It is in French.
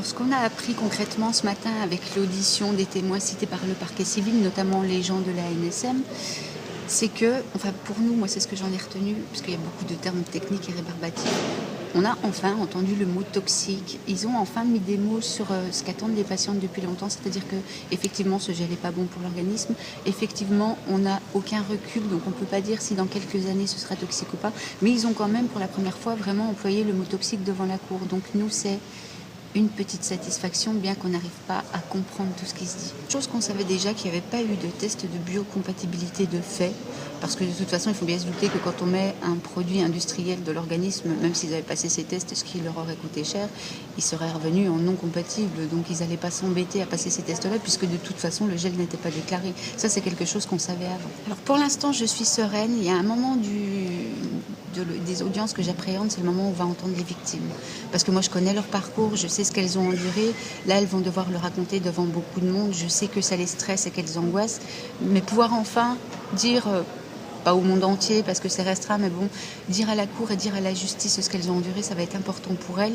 Alors, ce qu'on a appris concrètement ce matin avec l'audition des témoins cités par le parquet civil, notamment les gens de la NSM, c'est que, enfin pour nous, moi c'est ce que j'en ai retenu, parce qu'il y a beaucoup de termes techniques et rébarbatifs, on a enfin entendu le mot toxique. Ils ont enfin mis des mots sur ce qu'attendent les patientes depuis longtemps, c'est-à-dire que effectivement ce gel n'est pas bon pour l'organisme, effectivement on n'a aucun recul, donc on ne peut pas dire si dans quelques années ce sera toxique ou pas, mais ils ont quand même pour la première fois vraiment employé le mot toxique devant la cour. Donc nous c'est une petite satisfaction, bien qu'on n'arrive pas à comprendre tout ce qui se dit. Chose qu'on savait déjà qu'il n'y avait pas eu de test de biocompatibilité de fait, parce que de toute façon, il faut bien se douter que quand on met un produit industriel de l'organisme, même s'ils avaient passé ces tests, ce qui leur aurait coûté cher, ils seraient revenus en non compatible. Donc ils n'allaient pas s'embêter à passer ces tests-là, puisque de toute façon, le gel n'était pas déclaré. Ça, c'est quelque chose qu'on savait avant. Alors pour l'instant, je suis sereine. Il y a un moment des audiences que j'appréhende, c'est le moment où on va entendre les victimes. Parce que moi, je connais leur parcours, je sais ce qu'elles ont enduré. Là, elles vont devoir le raconter devant beaucoup de monde. Je sais que ça les stresse et qu'elles angoissent. Mais pouvoir enfin dire, pas au monde entier parce que c'est restreint, mais bon, dire à la cour et dire à la justice ce qu'elles ont enduré, ça va être important pour elles.